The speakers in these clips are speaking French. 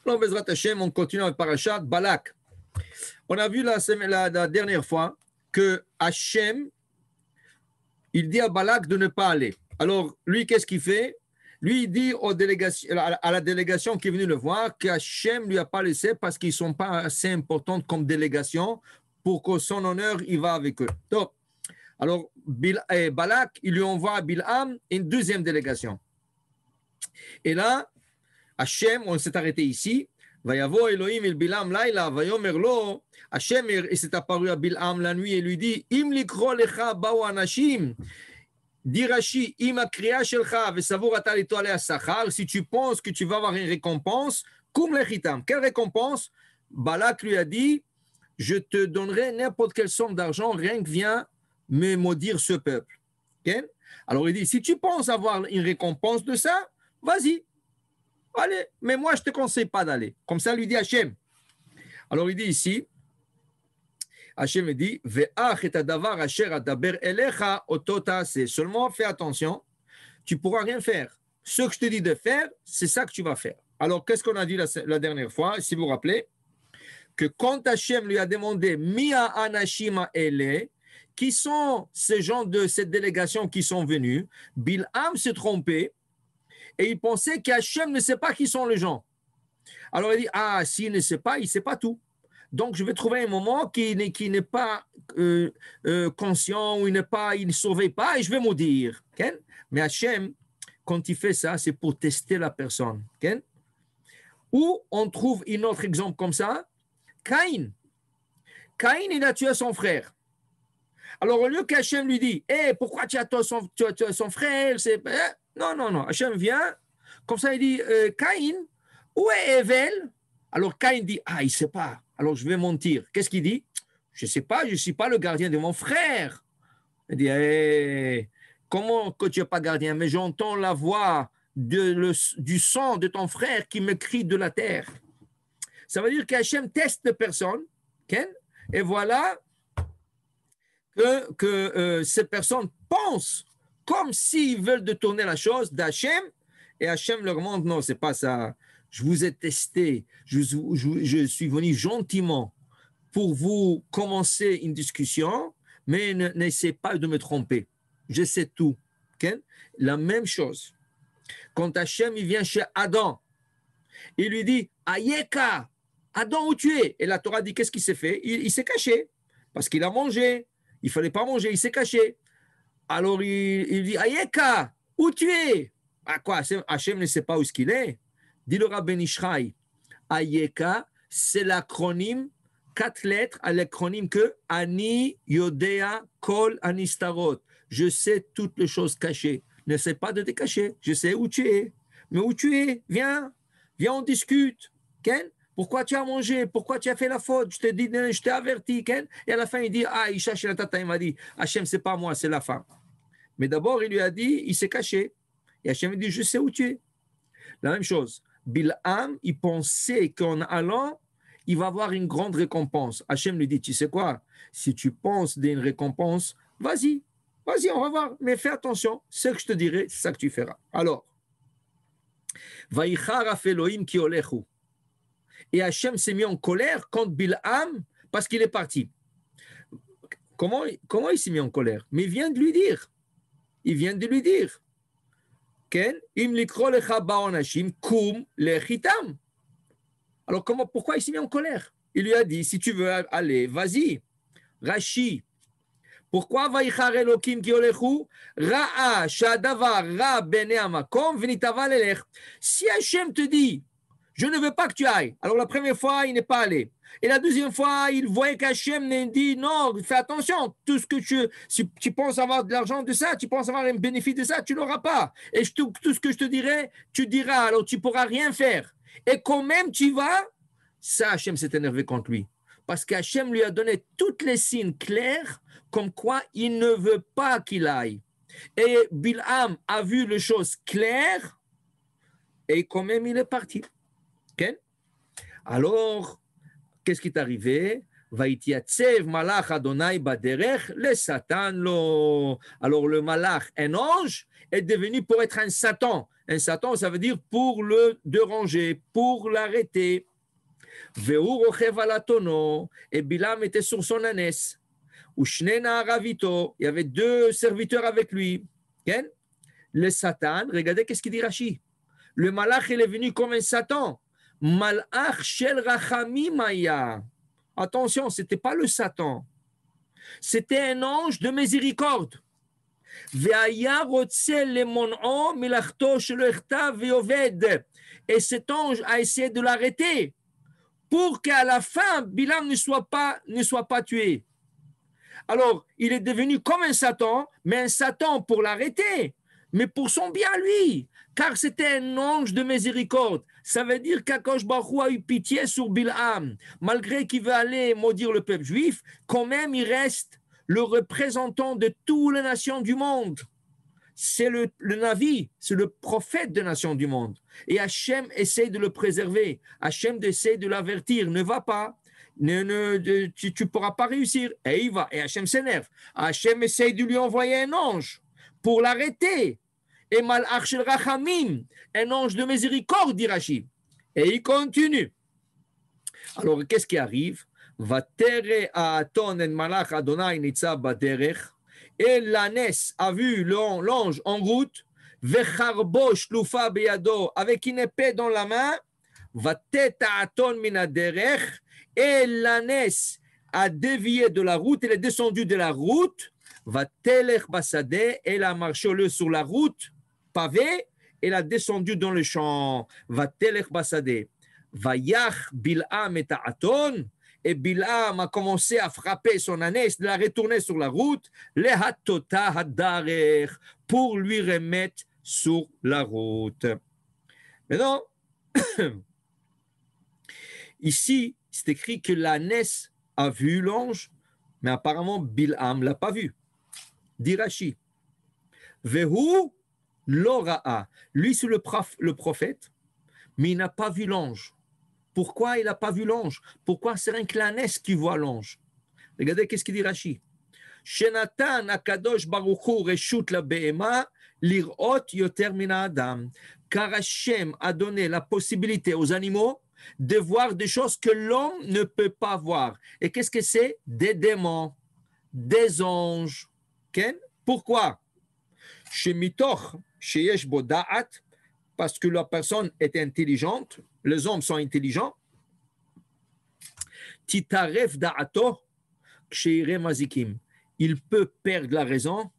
Alors, Bezrat Hashem, on continue avec Parashat Balak. On a vu la dernière fois que Hashem, il dit à Balak de ne pas aller. Alors, lui, qu'est-ce qu'il fait? Lui, il dit à la délégation qui est venue le voir qu'Hachem ne lui a pas laissé parce qu'ils ne sont pas assez importants comme délégation pour que son honneur, il va avec eux. Donc, alors, Balak, il lui envoie à Bilham une deuxième délégation. Et là, Hachem, on s'est arrêté ici. Vayavo Elohim il Bilham laila, vayomer lo. Hachem, il s'est apparu à Bilham la nuit et lui dit, Im likro lecha bao anashim. Dit Rashi, Ima kriya shelcha vesavur ata litoale asachar. Si tu penses que tu vas avoir une récompense, kum lechitam. Quelle récompense? Balak lui a dit, je te donnerai n'importe quelle somme d'argent, rien que viens me maudire ce peuple. Okay? Alors il dit, si tu penses avoir une récompense de ça, vas-y, allez, mais moi je ne te conseille pas d'aller. Comme ça lui dit Hachem. Alors il dit ici, Hachem dit, seulement fais attention, tu ne pourras rien faire. Ce que je te dis de faire, c'est ça que tu vas faire. Alors qu'est-ce qu'on a dit la dernière fois, si vous vous rappelez, que quand Hachem lui a demandé, Mia Anashima Ele, qui sont ces gens de cette délégation qui sont venus, Bilham s'est trompé et il pensait qu'Hachem ne sait pas qui sont les gens. Alors il dit, s'il ne sait pas, il ne sait pas tout. Donc je vais trouver un moment qui n'est pas conscient ou il ne surveille pas et je vais maudire. Okay? Mais Hachem, quand il fait ça, c'est pour tester la personne. Okay? Ou on trouve un autre exemple comme ça, Caïn. Caïn, il a tué son frère. Alors, au lieu qu'Hachem lui dit, pourquoi tu as tué son frère? Non. Hachem vient, comme ça, il dit, Caïn, où est Evel? Alors, Caïn dit, il ne sait pas. Alors, je vais mentir. Qu'est-ce qu'il dit? Je ne sais pas, je ne suis pas le gardien de mon frère. Il dit, comment que tu n'es pas gardien? Mais j'entends la voix du sang de ton frère qui me crie de la terre. Ça veut dire qu'Hachem teste les personnes, okay? Et voilà que ces personnes pensent comme s'ils veulent détourner la chose d'Hachem, et Hachem leur montre, non, c'est pas ça. Je vous ai testé, je suis venu gentiment pour vous commencer une discussion, mais n'essayez pas de me tromper. Je sais tout. Okay? La même chose. Quand Hachem il vient chez Adam, il lui dit, Ayeka, Adam, où tu es? Et la Torah dit, qu'est-ce qu'il s'est fait? Il s'est caché, parce qu'il a mangé. Il ne fallait pas manger, il s'est caché. Alors il dit, Ayeka, où tu es? Quoi? Hachem ne sait pas où est-ce qu'il est. Dit le Rabbi Ishraï, Ayeka, c'est l'acronyme, 4 lettres à l'acronyme que Ani Yodea Kol Anistarot. Je sais toutes les choses cachées. Ne sais pas de te cacher. Je sais où tu es. Mais où tu es? Viens, on discute. Ken? Pourquoi tu as mangé? Pourquoi tu as fait la faute? Je t'ai averti. Ken? Et à la fin, il dit, Isha Shilatata, il m'a dit, Hachem, c'est pas moi, c'est la femme. Mais d'abord, il lui a dit, il s'est caché. Et Hachem dit, je sais où tu es. La même chose. Bilham, il pensait qu'en allant, il va avoir une grande récompense. Hachem lui dit, tu sais quoi? Si tu penses d'une récompense, vas-y, on va voir. Mais fais attention, ce que je te dirai, c'est ça que tu feras. Alors, Vaïchar Elohim ki olechu. Et Hachem s'est mis en colère contre Bilham parce qu'il est parti. Comment il s'est mis en colère? Mais il vient de lui dire. Ken, im likro lecha ba'onashim kum lechitam. Alors pourquoi il s'est mis en colère? Il lui a dit, si tu veux aller, vas-y. Rashi. Pourquoi vaïchar Elohim ki olechu? Ra'a shadavar ra bene amakom v'nitava lelech. Si Hachem te dit, je ne veux pas que tu ailles. Alors la première fois, il n'est pas allé. Et la deuxième fois, il voyait qu'Hachem dit, non, fais attention, tout ce que si tu penses avoir de l'argent de ça, tu penses avoir un bénéfice de ça, tu ne l'auras pas. Et tout ce que je te dirai, tu diras, alors tu ne pourras rien faire. Et quand même tu vas, ça, Hachem s'est énervé contre lui. Parce qu'Hachem lui a donné toutes les signes clairs comme quoi il ne veut pas qu'il aille. Et Bilham a vu les choses claires et quand même il est parti. Okay? Alors, qu'est-ce qui est arrivé? Vaïtiatsev malach Adonai baderech le Satan lo. Alors le malach, un ange, est devenu pour être un Satan. Un Satan, ça veut dire pour le déranger, pour l'arrêter. Et Bilam était sur son ânesse. Il y avait deux serviteurs avec lui. Le Satan, regardez qu'est-ce qu'il dit Rashi. Le malach, il est venu comme un Satan. Malach shel rachamim. Attention, ce n'était pas le Satan. C'était un ange de miséricorde. Et cet ange a essayé de l'arrêter pour qu'à la fin, Bilam ne soit pas tué. Alors, il est devenu comme un Satan, mais un Satan pour l'arrêter, mais pour son bien lui, car c'était un ange de miséricorde. Ça veut dire qu'Akadosh Baruch Hu a eu pitié sur Bilam, malgré qu'il veut aller maudire le peuple juif, quand même il reste le représentant de toutes les nations du monde. C'est le Navi, c'est le prophète des nations du monde. Et Hachem essaie de le préserver. Hachem essaie de l'avertir. Ne va pas. Tu ne pourras pas réussir. Et il va. Et Hachem s'énerve. Hachem essaie de lui envoyer un ange pour l'arrêter. Et Malach shel Rachamim, un ange de miséricorde, dit Rashi. Et il continue. Alors, qu'est-ce qui arrive? Vatere Aaton en Malach Adonai nitzav baderech. Et l'ânesse a vu l'ange en route, vecharbo shlufa beyado, avec une épée dans la main, vatet Aaton minaderech. Et l'ânesse a dévié de la route, elle est descendue de la route, vatelech basade, elle a marché au lieu sur la route pavée, elle a descendu dans le champ, vatelech basade, vayach Bil'am et Aaton. Et Bilam a commencé à frapper son ânesse, de la retourner sur la route, pour lui remettre sur la route. Maintenant, ici, c'est écrit que l'ânesse a vu l'ange, mais apparemment Bilam ne l'a pas vu. Dit Rashi. Vehu l'ora'a. Lui, c'est le prophète, mais il n'a pas vu l'ange. Pourquoi il n'a pas vu l'ange? Pourquoi c'est un l'ânesse qui voit l'ange? Regardez qu'est-ce qu'il dit Rashi. Shenatan akadosh baruch hu reshut la be'ema lirot yoter min adam. Car Hashem a donné la possibilité aux animaux de voir des choses que l'homme ne peut pas voir. Et qu'est-ce que c'est? Des démons, des anges. Okay? Pourquoi? Shemitoch sheyesh bo da'at, parce que la personne est intelligente, les hommes sont intelligents. Titaref da'ato ksheire mazikim. Il peut perdre la raison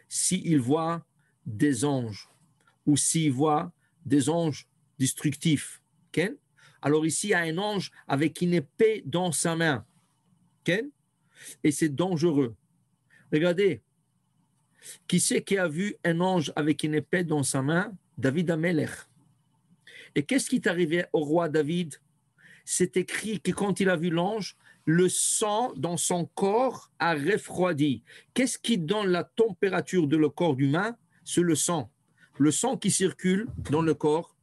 s'il voit des anges ou s'il voit des anges destructifs. Okay? Alors ici, il y a un ange avec une épée dans sa main. Okay? Et c'est dangereux. Regardez, qui c'est qui a vu un ange avec une épée dans sa main? David Amelech. Et qu'est-ce qui est arrivé au roi David? C'est écrit que quand il a vu l'ange, le sang dans son corps a refroidi. Qu'est-ce qui donne la température de le corps humain? C'est le sang. Le sang qui circule dans le corps,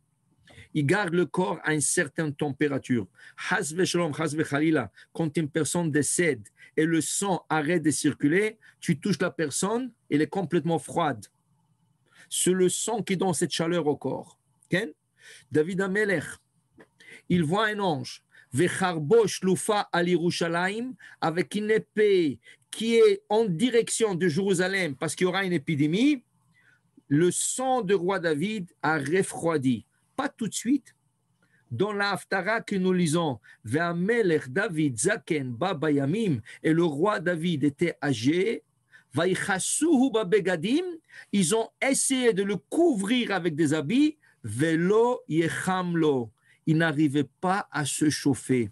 il garde le corps à une certaine température. Hasve shalom, hasve khalila. Quand une personne décède et le sang arrête de circuler, tu touches la personne, elle est complètement froide. C'est le sang qui donne cette chaleur au corps. Okay? David Amelech, il voit un ange, Vecharbo shlufa al Yerushalayim, avec une épée qui est en direction de Jérusalem parce qu'il y aura une épidémie. Le sang de roi David a refroidi. Pas tout de suite. Dans la Haftara que nous lisons, Ve'amelech David zaken ba bayamim, et le roi David était âgé. Ils ont essayé de le couvrir avec des habits. Velo yechamlo. Il n'arrivait pas à se chauffer.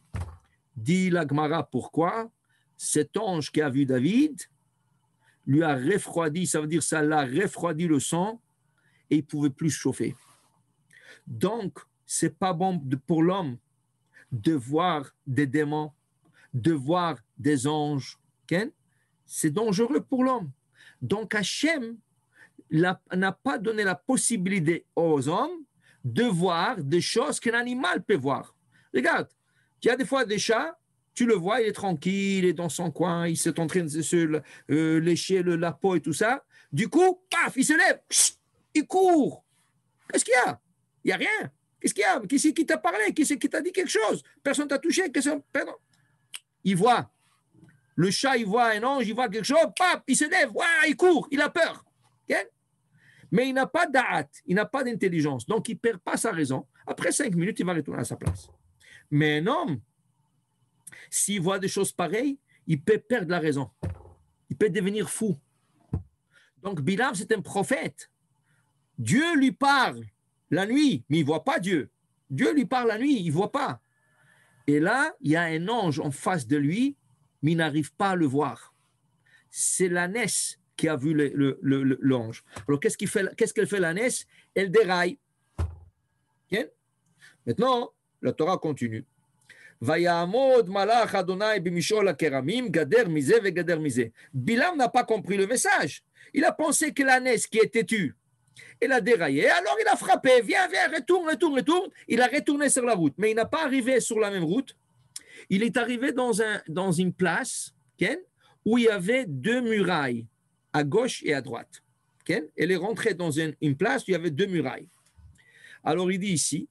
Dit la Gemara, pourquoi? Cet ange qui a vu David lui a refroidi, ça veut dire ça l'a refroidi le sang et il ne pouvait plus se chauffer. Donc, ce n'est pas bon pour l'homme de voir des démons, de voir des anges. Okay? C'est dangereux pour l'homme. Donc Hachem n'a pas donné la possibilité aux hommes de voir des choses qu'un animal peut voir. Regarde, il y a des fois des chats, tu le vois, il est tranquille, il est dans son coin, il est en train de se lécher la peau et tout ça. Du coup, paf, il se lève, il court. Qu'est-ce qu'il y a? Il n'y a rien. Qu'est-ce qu'il y a? Qui c'est qui t'a parlé? Qui c'est qui t'a dit quelque chose? Personne t'a touché. Pardon. Il voit. Le chat, il voit un ange, il voit quelque chose, pap, il se lève, il court, il a peur. Okay? Mais il n'a pas d'a'at, il n'a pas d'intelligence. Donc, il ne perd pas sa raison. Après 5 minutes, il va retourner à sa place. Mais un homme, s'il voit des choses pareilles, il peut perdre la raison. Il peut devenir fou. Donc, Bilam, c'est un prophète. Dieu lui parle la nuit, mais il ne voit pas Dieu. Dieu lui parle la nuit, il ne voit pas. Et là, il y a un ange en face de lui, mais il n'arrive pas à le voir. C'est l'ânesse qui a vu l'ange. Alors, qu'est-ce qu'elle fait l'ânesse? Elle déraille. Okay? Maintenant, la Torah continue. Vayamod malach Adonai b'mishol hakeramim gader misé vegader misé. Bilam n'a pas compris le message. Il a pensé que l'ânesse qui est têtue, elle a déraillé, alors il a frappé. Viens, retourne. Il a retourné sur la route, mais il n'a pas arrivé sur la même route. Il est arrivé dans une place où il y avait 2 murailles, à gauche et à droite. Elle est rentrée dans une place où il y avait 2 murailles. Alors il dit ici,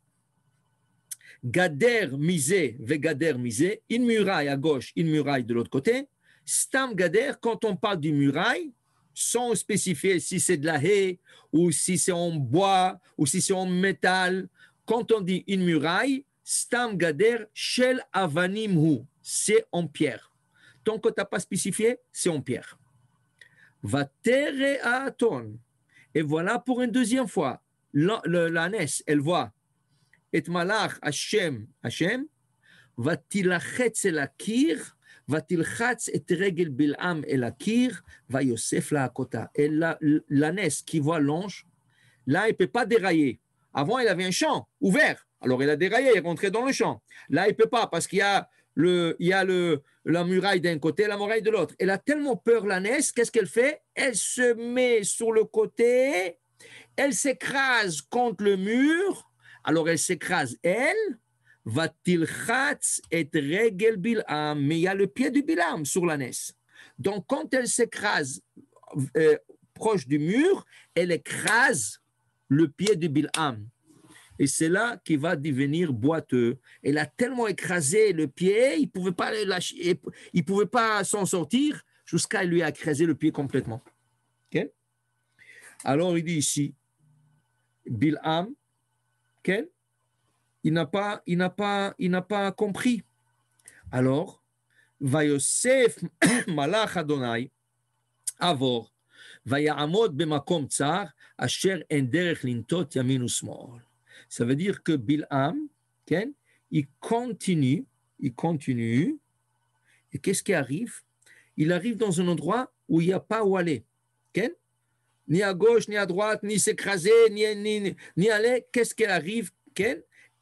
Gader misé ve gader misé, une muraille à gauche, une muraille de l'autre côté. Stam gader, quand on parle d'une muraille, sans spécifier si c'est de la haie, ou si c'est en bois, ou si c'est en métal, quand on dit une muraille, Stam gader shel avanim hu, c'est en pierre. Tant que tu n'as pas spécifié, c'est en pierre. Va tere aton. Et voilà pour une deuxième fois, l'ânesse, elle voit et malach Hashem, va tilachetz el akir, va tilchatz et regel bil'am el akir, va Yosef la akota. Et l'ânesse qui voit l'ange, là, il ne peut pas dérailler. Avant, il avait un champ ouvert. Alors, il a déraillé, il est rentré dans le champ. Là, il ne peut pas parce qu'il y a la muraille d'un côté, la muraille de l'autre. Elle a tellement peur, l'ânesse, qu'est-ce qu'elle fait? Elle se met sur le côté, elle s'écrase contre le mur. Alors, elle s'écrase, elle, va tilchatz et regel bil'am, mais il y a le pied du Bilam sur l'ânesse. Donc, quand elle s'écrase proche du mur, elle écrase le pied du Bil'am. Et c'est là qu'il va devenir boiteux. Elle a tellement écrasé le pied, il ne pouvait pas lâcher, il pouvait pas s'en sortir jusqu'à lui écraser le pied complètement. Okay? Alors il dit ici, Bil'am, okay? il n'a pas compris. Alors, Vayosef malach Adonai avor. Vayamod b'makom tsar asher en derech lintot yamin usmol. Ça veut dire que Bil'am, il continue, et qu'est-ce qui arrive? Il arrive dans un endroit où il n'y a pas où aller, ni à gauche, ni à droite, ni s'écraser, ni aller. Qu'est-ce qui arrive?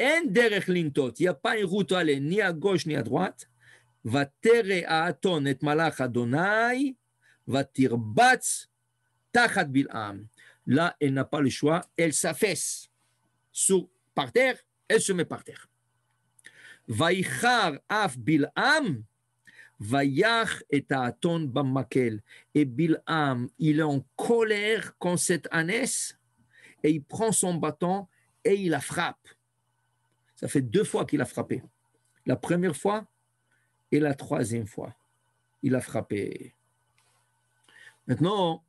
En derech lintot, il n'y a pas une route à aller, ni à gauche, ni à droite. Va tere aaton et malach Adonai, va tirbatz tachat Bil'am. Là, elle n'a pas le choix, elle s'affaisse par terre, elle se met par terre. Vaïchar af Bil'am, vaïach et aaton bamakel. Et Bil'am, il est en colère contre cette ânesse, et il prend son bâton et il la frappe. Ça fait 2 fois qu'il a frappé. La première fois et la 3e fois. Il a frappé. Maintenant,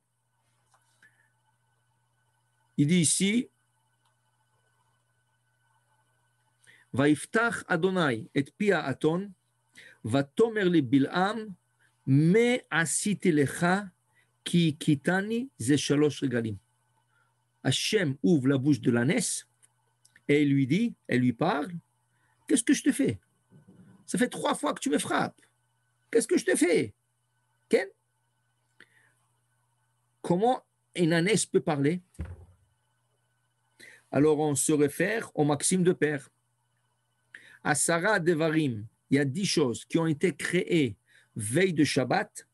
il dit ici, Vaïftach Adonai et pia aton, va tomer le Bil'am, me asiti lecha ki kitani ze shalosh regalim. Hachem ouvre la bouche de l'ânesse et il lui dit, elle lui parle, qu'est-ce que je te fais? Ça fait 3 fois que tu me frappes. Qu'est-ce que je te fais? Ken? Comment une ânesse peut parler? Alors on se réfère au maxime de Père. À Sarah Devarim, il y a 10 choses qui ont été créées veille de Shabbat,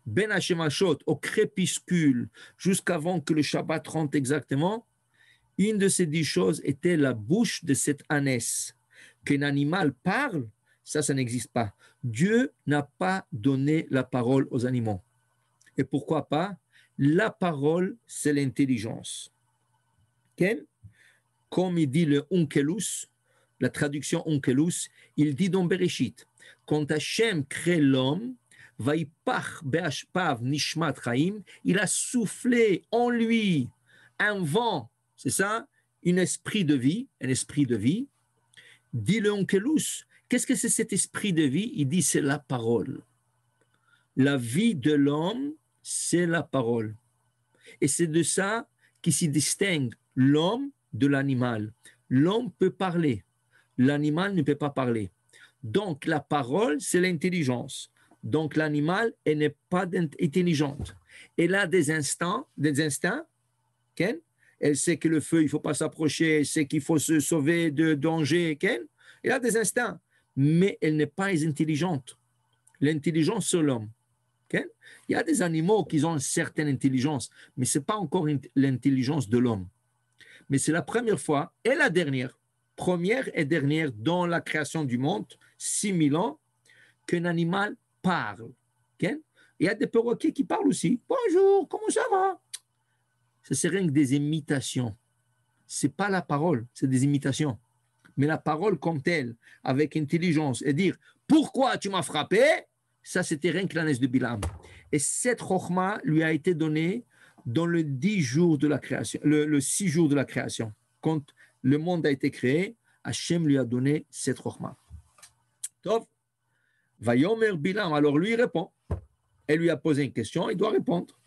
Ben Hashemashot, au crépuscule, jusqu'avant que le Shabbat rentre exactement. Une de ces 10 choses était la bouche de cette ânesse. Qu'un animal parle, ça n'existe pas. Dieu n'a pas donné la parole aux animaux. Et pourquoi pas? La parole, c'est l'intelligence. Ken, comme il dit le Onkelos, la traduction Onkelos, il dit dans Bereshit, quand Hachem crée l'homme, Vaipach be'ashpav nishmat chaim, il a soufflé en lui un vent, c'est ça, un esprit de vie, dit le Onkelos. Qu'est-ce que c'est cet esprit de vie? Il dit c'est la parole. La vie de l'homme, c'est la parole. Et c'est de ça qui s'y distingue l'homme de l'animal. L'homme peut parler, l'animal ne peut pas parler. Donc la parole, c'est l'intelligence. Donc l'animal, elle n'est pas intelligente. Elle a des instincts, Ken? Elle sait que le feu, il ne faut pas s'approcher, elle sait qu'il faut se sauver de danger, Ken? Elle a des instincts, mais elle n'est pas intelligente. L'intelligence, c'est l'homme. Okay? Il y a des animaux qui ont une certaine intelligence, mais ce n'est pas encore l'intelligence de l'homme. Mais c'est la première fois et la dernière, première et dernière dans la création du monde, 6000 ans, qu'un animal parle. Okay? Il y a des perroquets qui parlent aussi. Bonjour, comment ça va? Ce c'est rien que des imitations. Ce n'est pas la parole, c'est des imitations. Mais la parole comme telle, avec intelligence, et dire pourquoi tu m'as frappé, ça c'était rien que l'ânesse de Bilam. Et cette chokhma lui a été donnée dans le 10 jours de la création, le 6 jours de la création. Quand le monde a été créé, Hachem lui a donné cette chokhma. Tov, Vayomer Bilam, alors lui il répond. Elle lui a posé une question, il doit répondre.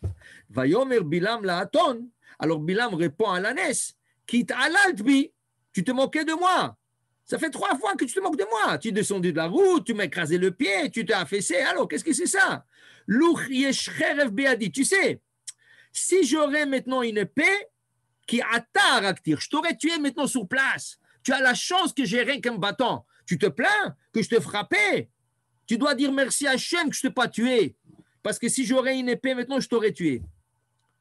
Vayomer Bilam la aton. Alors Bilam répond à l'ânesse, Kit alalt bi, tu te moquais de moi. Ça fait 3 fois que tu te moques de moi. Tu es descendu de la route, tu m'as écrasé le pied, tu t'es affaissé. Alors, qu'est-ce que c'est ça? Tu sais, si j'aurais maintenant une épée qui attarde à tir, je t'aurais tué maintenant sur place. Tu as la chance que j'ai rien qu'un bâton. Tu te plains que je te frappais. Tu dois dire merci à Hachem que je ne t'ai pas tué. Parce que si j'aurais une épée maintenant, je t'aurais tué.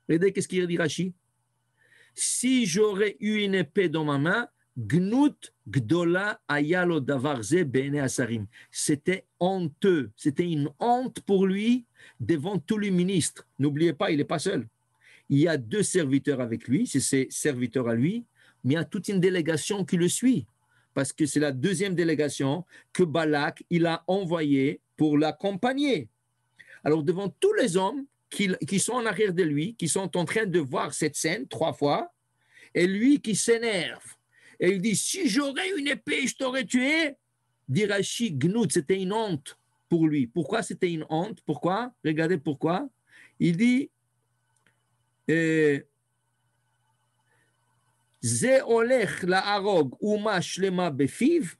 Regardez qu'est-ce qu'il dit Rashi. Si j'aurais eu une épée dans ma main, Gnut Gdola Ayalo Davarze Bene Asarim. C'était honteux. C'était une honte pour lui devant tous les ministres. N'oubliez pas, il n'est pas seul. Il y a 2 serviteurs avec lui, c'est ses serviteurs à lui, mais il y a toute une délégation qui le suit. Parce que c'est la 2e délégation que Balak il a envoyée pour l'accompagner. Alors, devant tous les hommes qui sont en arrière de lui, qui sont en train de voir cette scène 3 fois, et lui qui s'énerve. Et il dit, si j'aurais une épée, je t'aurais tué. Dit Rashi, Gnout, c'était une honte pour lui. Pourquoi c'était une honte? Pourquoi? Regardez pourquoi. Il dit, Ze olech la arog uma shlema befiv,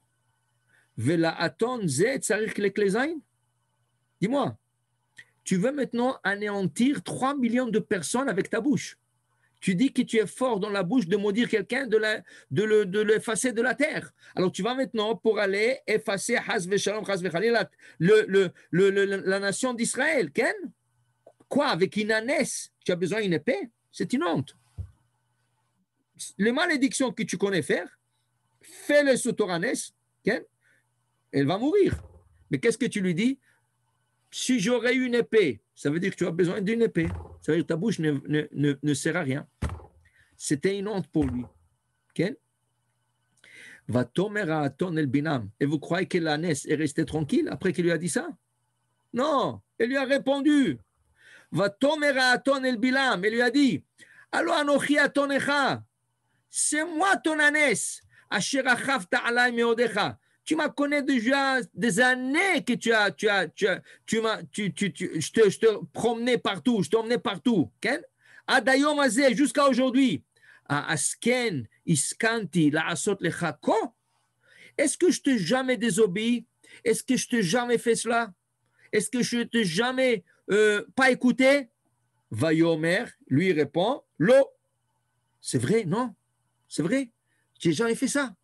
vela aton ze tsarich leklezain. Dis-moi, tu veux maintenant anéantir 3 millions de personnes avec ta bouche. Tu dis que tu es fort dans la bouche de maudire quelqu'un, de l'effacer de la terre. Alors tu vas maintenant pour aller effacer la nation d'Israël. Ken? Quoi? Avec une ânesse? Tu as besoin d'une épée? C'est une honte. Les malédictions que tu connais faire, fais-les sous ton ânesse. Ken? Elle va mourir. Mais qu'est-ce que tu lui dis? Si j'aurais une épée, ça veut dire que tu as besoin d'une épée. Ça veut dire que ta bouche ne sert à rien. C'était une honte pour lui. Okay? Et vous croyez que l'ânesse est restée tranquille après qu'il lui a dit ça? Non, elle lui a répondu. Elle lui a dit, Allo anochi atonecha, c'est moi ton ânesse. Asher achavta alay meodecha. Tu m'as connu déjà des années que je te promenais partout, je t'emmenais partout. Adayom azeh, jusqu'à aujourd'hui. Asken, iskanti, la asot lecha ko. Est-ce que je t'ai jamais désobéi? Est-ce que je t'ai jamais fait cela? Est-ce que je t'ai jamais pas écouté? Vayomer, lui répond, Lo. C'est vrai, non? C'est vrai. J'ai jamais fait ça.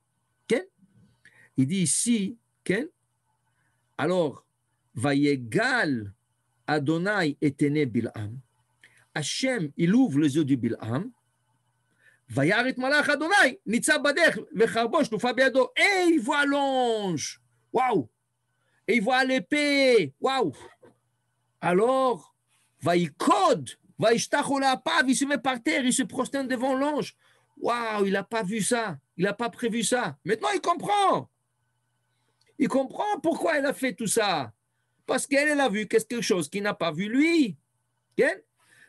Il dit ici, alors, Vayegal Adonai etene Bil'am. Hachem, il ouvre les yeux du Bil'am. Vayarit malach Adonai, nitzab badech, vecharbosh, nufa beado. Et il voit l'ange. Waouh! Et il voit l'épée. Waouh! Alors, Vayikod, Vayishtach olapav, il se met par terre, il se prosterne devant l'ange. Waouh, il n'a pas vu ça, il n'a pas prévu ça. Maintenant, il comprend. Il comprend pourquoi elle a fait tout ça. Parce qu'elle a vu quelque chose qu'il n'a pas vu lui. כן?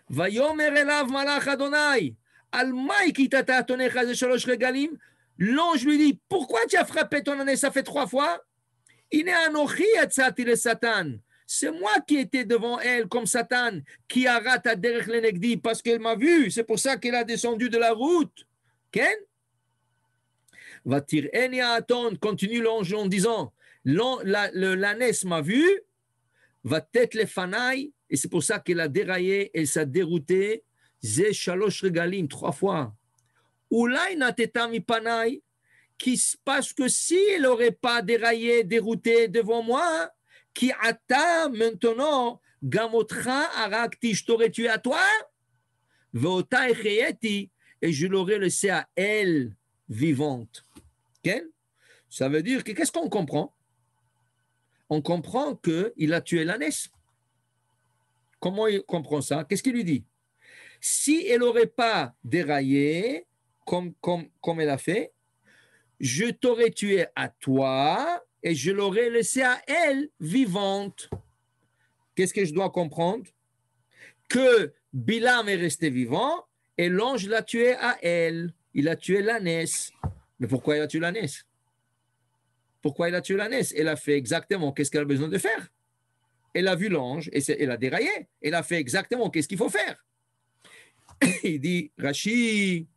ויאמר אליו מלאך אדוני, על מה הכית תעתונך זה 3 רגלים? L'ange lui dit, pourquoi tu as frappé ton âne, ça fait 3 fois? הנה אנוכי יצאתי לשטן. C'est moi qui étais devant elle comme Satan, qui a raté הדרך לנגדי, parce qu'elle m'a vu, c'est pour ça qu'elle a descendu de la route. כן? ותראני האתון, continue l'ange en disant, l'ânesse m'a vu, ותת לפניי, et c'est pour ça qu'elle a déraillé, elle s'est déroutée, זה 3 רגלים, 3 fois. אולי נטתה מפניי, parce que si elle n'aurait pas déraillé, dérouté devant moi, qui ata maintenant, גם אותך הרגתי, je t'aurais tué à toi, ואותה החייתי, et je l'aurais laissé à elle vivante. Okay? Ça veut dire que qu'est-ce qu'on comprend? On comprend qu'il a tué l'ânesse. Comment il comprend ça? Qu'est-ce qu'il lui dit? Si elle n'aurait pas déraillé, comme elle a fait, je t'aurais tué à toi et je l'aurais laissé à elle vivante. Qu'est-ce que je dois comprendre? Que Bilam est resté vivant et l'ange l'a tué à elle. Il a tué l'ânesse. Mais pourquoi il a tué l'ânesse? Pourquoi il a tué l'ânesse? Elle a fait exactement qu'est-ce qu'elle a besoin de faire. Elle a vu l'ange et elle a déraillé. Elle a fait exactement qu'est-ce qu'il faut faire. Il dit, Rashi,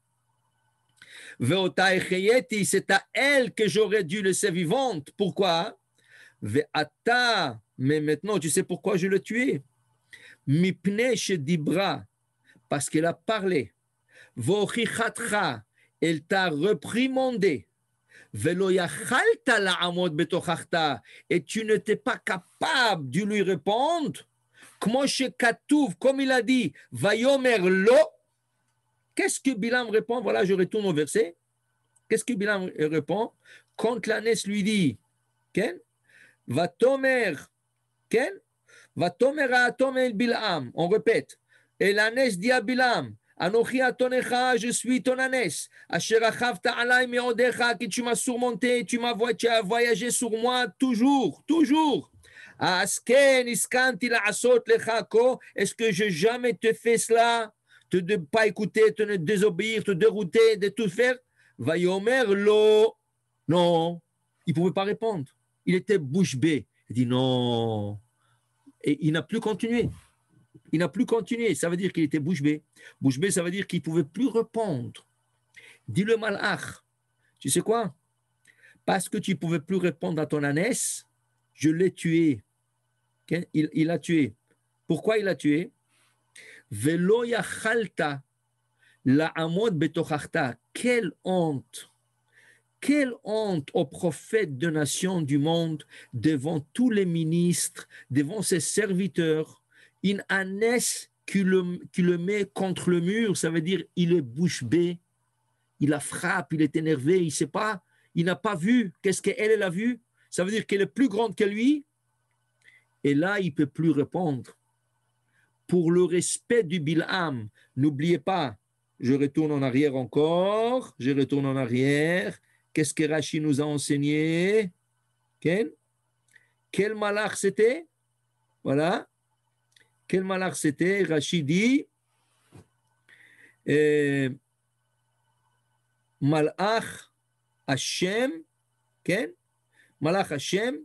c'est à elle que j'aurais dû laisser vivante. Pourquoi? Mais maintenant, tu sais pourquoi je l'ai tué? Parce qu'elle a parlé. Elle t'a reprimandé. Et tu n'étais pas capable de lui répondre. Comme il a dit, Vayomer lo. Qu'est-ce que Bilam répond? Voilà, je retourne au verset. Qu'est-ce que Bilam répond? Quand l'ânesse lui dit, Ken, Vatomer, Ken, Vatomer a Atomel Bilam. On répète. Et l'ânesse dit à Bilam, Anochi atonecha, je suis ton ânesse. Asher achavta alay meodecha, que tu m'as surmonté, tu as voyagé sur moi toujours, toujours. Asken iskanti la asot lecha ko. Est-ce que je jamais te fais cela? De ne pas écouter, de ne désobéir, te dérouter, de tout faire? Vayomer lo. Non, il ne pouvait pas répondre. Il était bouche bée. Il dit non. Et il n'a plus continué. Il n'a plus continué. Ça veut dire qu'il était bouche bée. Bouche bée, ça veut dire qu'il ne pouvait plus répondre. Dis le malach. Tu sais quoi? Parce que tu ne pouvais plus répondre à ton ânesse, je l'ai tué. Okay? Il l'a tué. Pourquoi il l'a tué? Velo yachalta la amod betochachta. Quelle honte! Quelle honte aux prophètes de nations du monde devant tous les ministres, devant ses serviteurs. Une ânesse qui le met contre le mur, ça veut dire il est bouche bée, il la frappe, il est énervé, il ne sait pas, il n'a pas vu. Qu'est-ce qu'elle a vu? Ça veut dire qu'elle est plus grande que lui. Et là, il ne peut plus répondre. Pour le respect du Bilham, n'oubliez pas, je retourne en arrière encore, je retourne en arrière. Qu'est-ce que Rashi nous a enseigné? Quel malach c'était? Voilà. Quel malach c'était? Rashi dit Malach Hashem. Malach Hashem.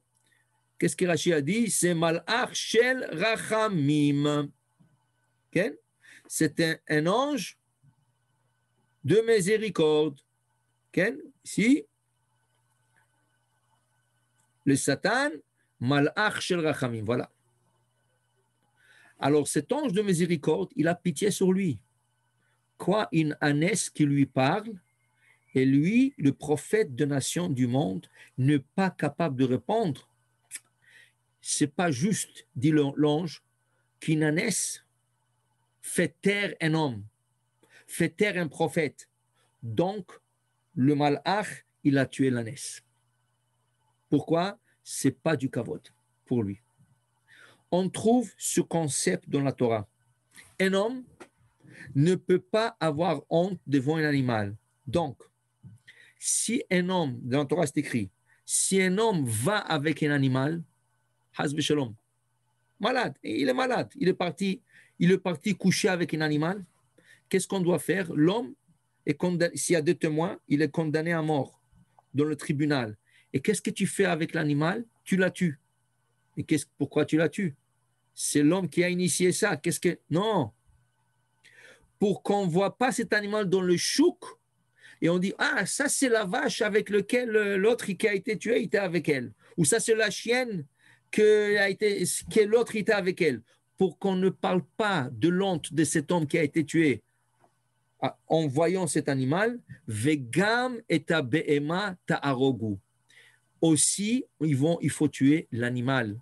Qu'est-ce que Rashi a dit? C'est Malach Shel Rachamim. C'est un ange de miséricorde. Ici, le Satan, Malach Shel Rachamim. Voilà. Alors, cet ange de miséricorde, il a pitié sur lui. Quoi, une ânesse qui lui parle, et lui, le prophète de nation du monde, n'est pas capable de répondre. C'est pas juste, dit l'ange, qu'une ânesse fait taire un homme, fait taire un prophète. Donc, le malach, il a tué l'ânesse. Pourquoi? C'est pas du kavod pour lui. On trouve ce concept dans la Torah. Un homme ne peut pas avoir honte devant un animal. Donc, si un homme, dans la Torah c'est écrit, si un homme va avec un animal, Hasbe Shalom, malade, et il est malade, il est parti coucher avec un animal, qu'est-ce qu'on doit faire? L'homme est condamné, s'il y a deux témoins, il est condamné à mort dans le tribunal. Et qu'est-ce que tu fais avec l'animal? Tu la tues. Et pourquoi tu la tues? C'est l'homme qui a initié ça. Non. Pour qu'on ne voit pas cet animal dans le chouk, et on dit, ah, ça c'est la vache avec laquelle l'autre qui a été tué était avec elle. Ou ça c'est la chienne que l'autre était avec elle. Pour qu'on ne parle pas de l'honte de cet homme qui a été tué en voyant cet animal, vegam et ta be'ema ta arogu. Aussi, il faut tuer l'animal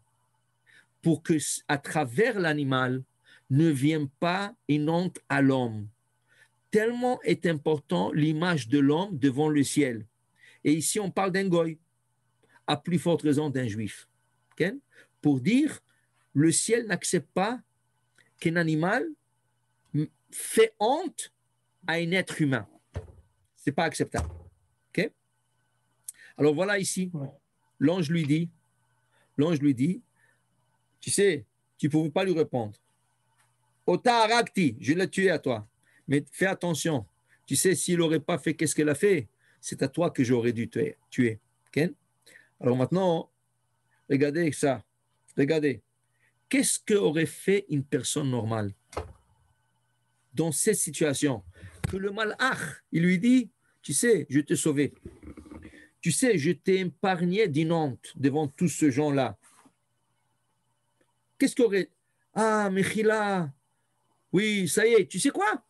pour que à travers l'animal ne vienne pas une honte à l'homme. Tellement est important l'image de l'homme devant le ciel. Et ici, on parle d'un goy, à plus forte raison d'un juif. Okay? Pour dire, le ciel n'accepte pas qu'un animal fait honte à un être humain. Ce n'est pas acceptable. Okay? Alors voilà ici, l'ange lui dit, tu sais, tu ne pouvais pas lui répondre. Ota arakti, je l'ai tué à toi. Mais fais attention. Tu sais, s'il n'aurait pas fait qu'est-ce qu'elle a fait, c'est à toi que j'aurais dû tuer. Okay? Alors maintenant, regardez ça. Regardez. Qu'est-ce qu'aurait fait une personne normale dans cette situation? Que le malach, il lui dit, tu sais, je t'ai sauvé. Tu sais, je t'ai épargné d'une honte devant tous ces gens-là. Qu'est-ce qu'aurait... Ah, Mechila, oui, ça y est, tu sais quoi?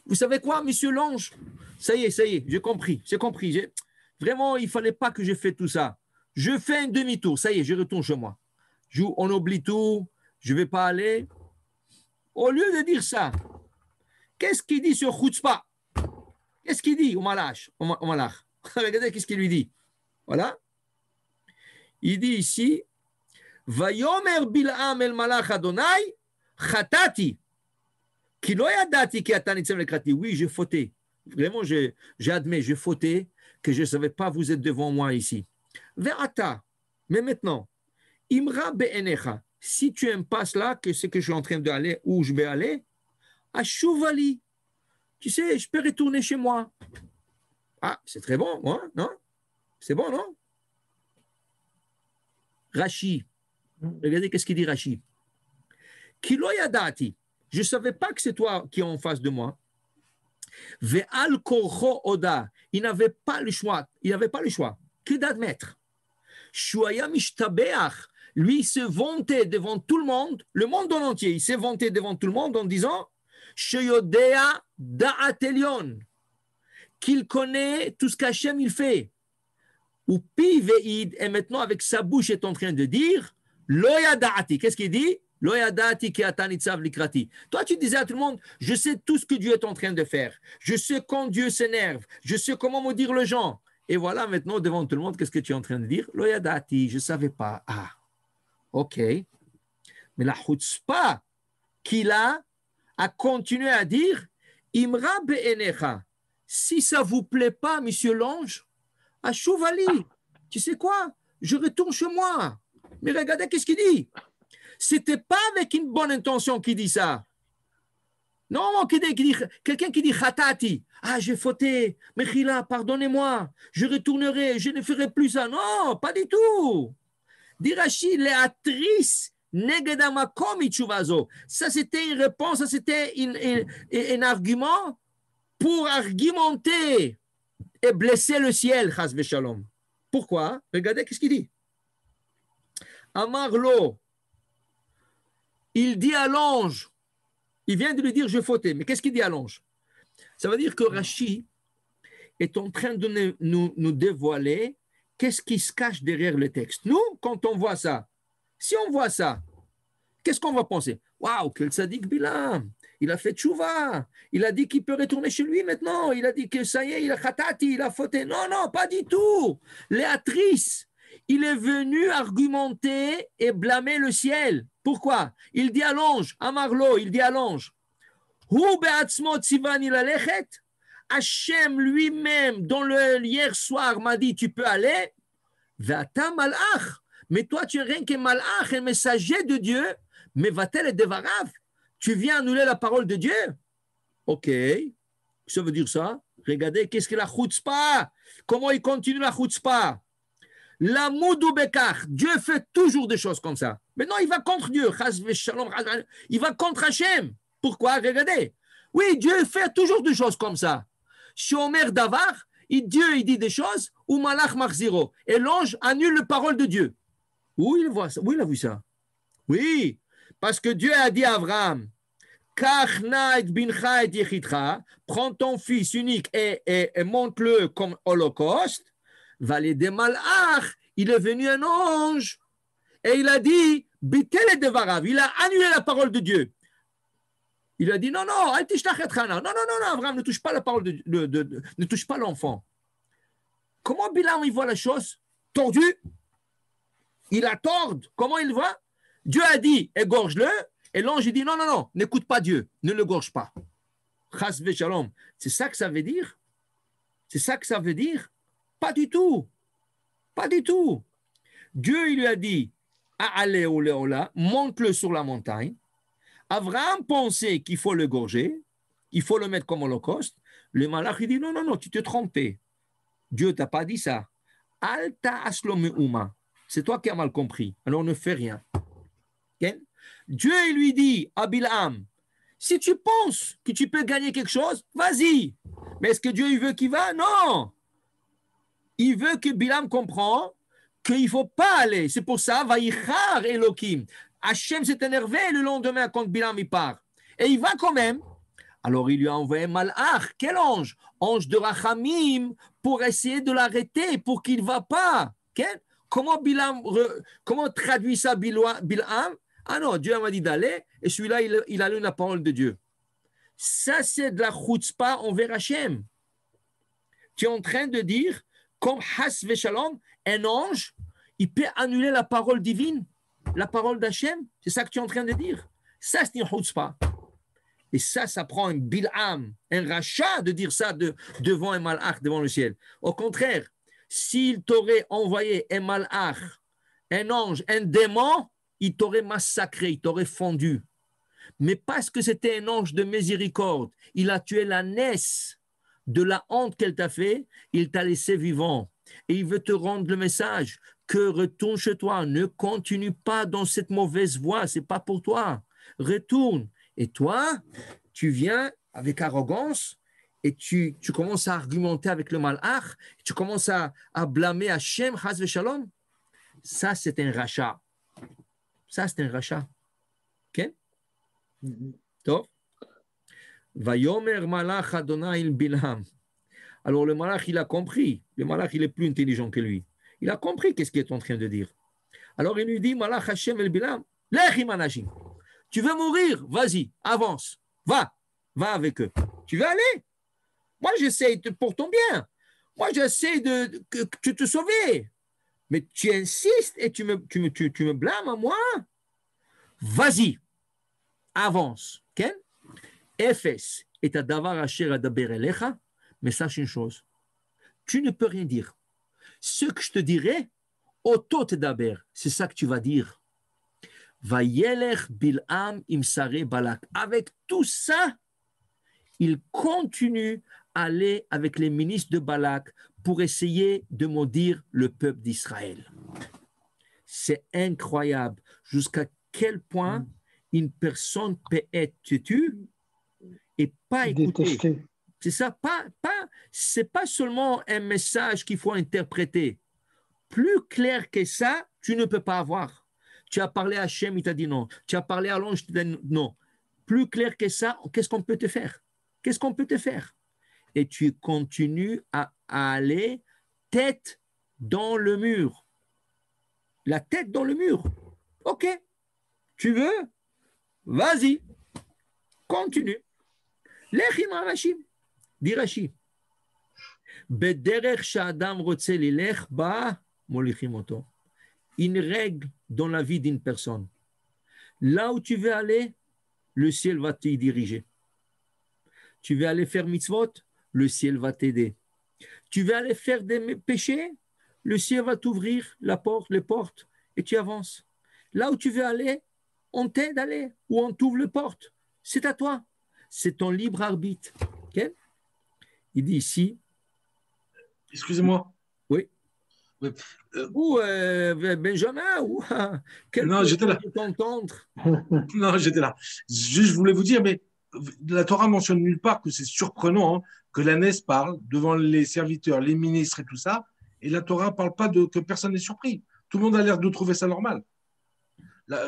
Vous savez quoi, monsieur l'ange? Ça y est, j'ai compris, Vraiment, il ne fallait pas que je fasse tout ça. Je fais un demi-tour, ça y est, je retourne chez moi. On oublie tout, je ne vais pas aller. Au lieu de dire ça, qu'est-ce qu'il dit sur Chutzpah? Qu'est-ce qu'il dit au malach? Regardez qu'est-ce qu'il lui dit. Voilà. Il dit ici, Vayomer Bil'am el malach Adonai, Chatati. Oui, j'ai fauté. Vraiment, j'admets, j'ai fauté, que je ne savais pas vous êtes devant moi ici. Ve'ata. Mais maintenant, Imra be'enecha. Si tu n'aimes pas cela, que c'est que je suis en train d'aller, où je vais aller, Ashuvali. Tu sais, je peux retourner chez moi. Ah, c'est très bon, hein, non? C'est bon, non? Rashi. Regardez qu'est-ce qu'il dit Rashi. Kilo yadati. Je ne savais pas que c'est toi qui es en face de moi. Ve'al korcho oda. Il n'avait pas le choix. Que d'admettre. Shuaya mishtabeach. Lui, il se vantait devant tout le monde en entier. Il s'est vanté devant tout le monde en disant Sheyodea da'atelion. Qu'il connaît tout ce qu'Hachem il fait. Ou pi ve'id. Et maintenant, avec sa bouche, est en train de dire Lo yada'ati. Qu'est-ce qu'il dit? Toi, tu disais à tout le monde, je sais tout ce que Dieu est en train de faire. Je sais quand Dieu s'énerve. Je sais comment maudire les gens. Et voilà, maintenant, devant tout le monde, qu'est-ce que tu es en train de dire? Loyadati, je ne savais pas. Ah, ok. Mais la chutzpah qu'il a continué à dire, Imra be'enecha. Si ça ne vous plaît pas, monsieur l'ange, à Chouvali, tu sais quoi? Je retourne chez moi. Mais regardez qu'est-ce qu'il dit. C'était pas avec une bonne intention qu'il dit ça. Non, quelqu'un qui dit Khatati, ah j'ai fauté, Mechila, pardonnez-moi, je retournerai, je ne ferai plus ça. Non, pas du tout. Dirachi, Léatrice, Negedamakom Ichuvazo. Ça c'était une réponse, ça c'était un argument pour argumenter et blesser le ciel, Chas Veshalom. Pourquoi? Regardez qu'est-ce qu'il dit. Amarlo. Il dit à l'ange, il vient de lui dire, je fautais. Mais qu'est-ce qu'il dit à l'ange? Ça veut dire que Rashi est en train de nous dévoiler qu'est-ce qui se cache derrière le texte. Nous, quand on voit ça, si on voit ça, qu'est-ce qu'on va penser? Waouh, quel sadique Bilam! Il a fait tchouva. Il a dit qu'il peut retourner chez lui maintenant. Il a dit que ça y est, il a khatati, il a fauté. Non, non, pas du tout. Léatrice, il est venu argumenter et blâmer le ciel. Pourquoi? Il dit à l'ange, Amarlo, il dit à l'ange, Hu be'atzmo tzivan il alechet, Hachem lui-même, dans le hier soir, m'a dit, tu peux aller. Vata malach. Mais toi, tu es rien que malach, un messager de Dieu. Mais va-t-elle et devarav? Tu viens annuler la parole de Dieu? Ok. Ça veut dire ça? Regardez, qu'est-ce que la chutzpah? Comment il continue la chutzpah? La moudou bekach. Dieu fait toujours des choses comme ça. Maintenant, il va contre Dieu. Il va contre Hachem. Pourquoi? Regardez. Oui, Dieu fait toujours des choses comme ça. Shomer davar, Dieu il dit des choses, ou malach marziro. Et l'ange annule la parole de Dieu. Où il voit ça? Où il a vu ça? Oui, parce que Dieu a dit à Abraham, prends ton fils unique et monte-le comme holocauste. Valé malach, il est venu un ange et il a dit, bitel devarav, il a annulé la parole de Dieu. Il a dit non, non, non, Abraham, ne touche pas la parole ne touche pas l'enfant. Comment Bilam il voit la chose? Tordu. Il a tort. Comment il voit? Dieu a dit, égorge-le. Et l'ange dit, non, non, non, n'écoute pas Dieu. Ne le gorge pas. Chas v'shalom. C'est ça que ça veut dire? C'est ça que ça veut dire? Pas du tout. Pas du tout. Dieu, il lui a dit, allez au Léola, monte-le sur la montagne. Abraham pensait qu'il faut le gorger, il faut le mettre comme holocauste. Le malach, il dit, non, non, non, tu t'es trompé. Dieu t'a pas dit ça. Alta aslome uma. C'est toi qui as mal compris. Alors ne fais rien. Okay? Dieu il lui dit à Bilham, si tu penses que tu peux gagner quelque chose, vas-y. Mais est-ce que Dieu il veut qu'il va? Non. Il veut que Bilham comprenne qu'il ne faut pas aller. C'est pour ça, Vaïchar Elohim. Hachem s'est énervé le lendemain quand Bilham il part. Et il va quand même. Alors il lui a envoyé Malach. Quel ange? Ange de Rachamim pour essayer de l'arrêter, pour qu'il ne va pas. Okay? Comment traduit ça Bilham? Ah non, Dieu m'a dit d'aller, et celui-là, il a lu la parole de Dieu. Ça, c'est de la chutzpah envers Hachem. Tu es en train de dire, comme Has Veshalom, un ange, il peut annuler la parole divine, la parole d'Hachem. C'est ça que tu es en train de dire. Ça, c'est une chutzpah. Et ça prend un Bilham, un rachat de dire ça devant un malach, devant le ciel. Au contraire, s'il t'aurait envoyé un malach, un ange, un démon, il t'aurait massacré, il t'aurait fondu. Mais parce que c'était un ange de miséricorde, il a tué la naisse de la honte qu'elle t'a fait, il t'a laissé vivant. Et il veut te rendre le message que retourne chez toi, ne continue pas dans cette mauvaise voie, c'est pas pour toi. Retourne. Et toi, tu viens avec arrogance et tu commences à argumenter avec le malach, tu commences à blâmer Hachem, Chas v'Shalom. Ça, c'est un rachat. Ça, c'est un rachat. OK? Top. Vayomer malach Adonai il Bilham. Alors, le malach, il a compris. Le malach, il est plus intelligent que lui. Il a compris qu'est-ce qu'il est en train de dire. Alors, il lui dit, malach Hashem el Bilham, lech im anashim. Tu veux mourir? Vas-y, avance. Va avec eux. Tu veux aller? Moi, j'essaie pour ton bien. Moi, j'essaie de te sauver. Mais tu insistes et tu me blâmes à moi. Vas-y, avance. Okay? Efes et ta davar asher adaber elecha. Mais sache une chose. Tu ne peux rien dire. Ce que je te dirai, oto tedaber, c'est ça que tu vas dire. Vayelech Bilham imsare Balak. Avec tout ça, il continue à aller avec les ministres de Balak pour essayer de maudire le peuple d'Israël. C'est incroyable jusqu'à quel point une personne peut être têtue et pas écouter. C'est ça, c'est pas seulement un message qu'il faut interpréter. Plus clair que ça, tu ne peux pas avoir. Tu as parlé à Hachem, il t'a dit non. Tu as parlé à l'ange, il t'a dit non. Plus clair que ça, qu'est-ce qu'on peut te faire? Qu'est-ce qu'on peut te faire? Et tu continues à aller tête dans le mur. La tête dans le mur. OK. Tu veux? Vas-y. Continue. Lechim Rachim. Dit Rashi. Bederech sha'adam rotze lilech ba molichim oto. Une règle dans la vie d'une personne. Là où tu veux aller, le ciel va t'y diriger. Tu veux aller faire mitzvot, le ciel va t'aider. Tu veux aller faire des péchés, le ciel va t'ouvrir la porte, les portes, et tu avances. Là où tu veux aller, on t'aide à aller, ou on t'ouvre les portes. C'est à toi. C'est ton libre arbitre. Okay? Il dit ici. Excusez-moi. Oui. Oui. Ou Benjamin, ou Non, quelqu'un j'étais là. qui t'entendre. Non, j'étais là. Juste, je voulais vous dire, mais la Torah mentionne nulle part que c'est surprenant, hein, que l'ânesse parle devant les serviteurs, les ministres et tout ça, et la Torah ne parle pas de que personne n'est surpris. Tout le monde a l'air de trouver ça normal. Là,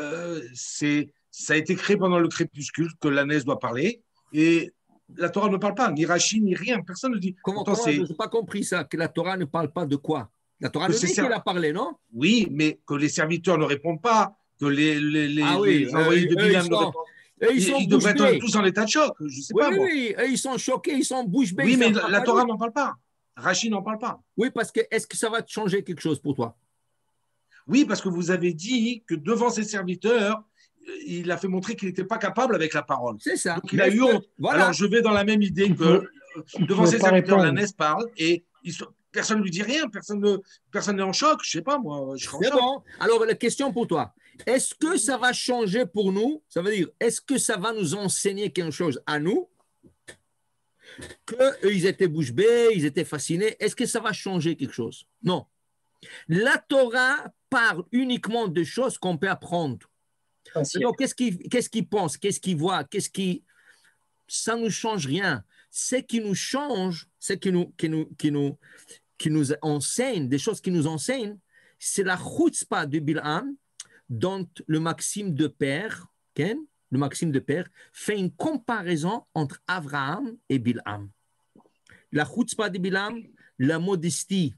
ça a été créé pendant le crépuscule que l'ânesse doit parler, et la Torah ne parle pas, ni Rachi, ni rien. Personne ne dit. Pourtant, Comment je c'est n'ai pas compris ça, que la Torah ne parle pas de quoi? La Torah que le c'est dit qu'elle a parlé, non? oui, mais que les serviteurs ne répondent pas, que Ah oui, les envoyés de Bilam ne répondent. ils sont Ils bouche devraient être bée. tous en état de choc, je ne sais Oui, pas oui, moi. oui, ils sont choqués, ils sont bouche bée, ils Oui, ne mais savent pas la parler. Torah n'en parle pas. Rachid n'en parle pas. Oui, parce que est-ce que ça va te changer quelque chose pour toi? Oui, parce que vous avez dit que devant ses serviteurs, il a fait montrer qu'il n'était pas capable avec la parole. C'est ça. Donc il Mais a est-ce eu que, honte. Alors voilà, je vais dans la même idée Qui que peut, qui devant pouvait ses pas serviteurs, la répondre. NES parle et personne ne lui dit rien, personne n'est en choc. Je ne sais pas, moi, je serais en c'est choc. bon. Alors, la question pour toi, est-ce que ça va changer pour nous? Ça veut dire, est-ce que ça va nous enseigner quelque chose à nous? Qu'eux, ils étaient bouche bée, ils étaient fascinés. Est-ce que ça va changer quelque chose? Non. La Torah parle uniquement de choses qu'on peut apprendre. Sinon, qu'est-ce qu'il pense? Qu'est-ce qu'il voit? Ça ne nous change rien. Ce qui nous change, ce qui nous enseigne, des choses qui nous enseignent, c'est la chutzpah de Bilham, dont le Maxime de Père, okay? Le Maxime de Père, fait une comparaison entre Abraham et Bilham. La chutzpah de Bilham, la modestie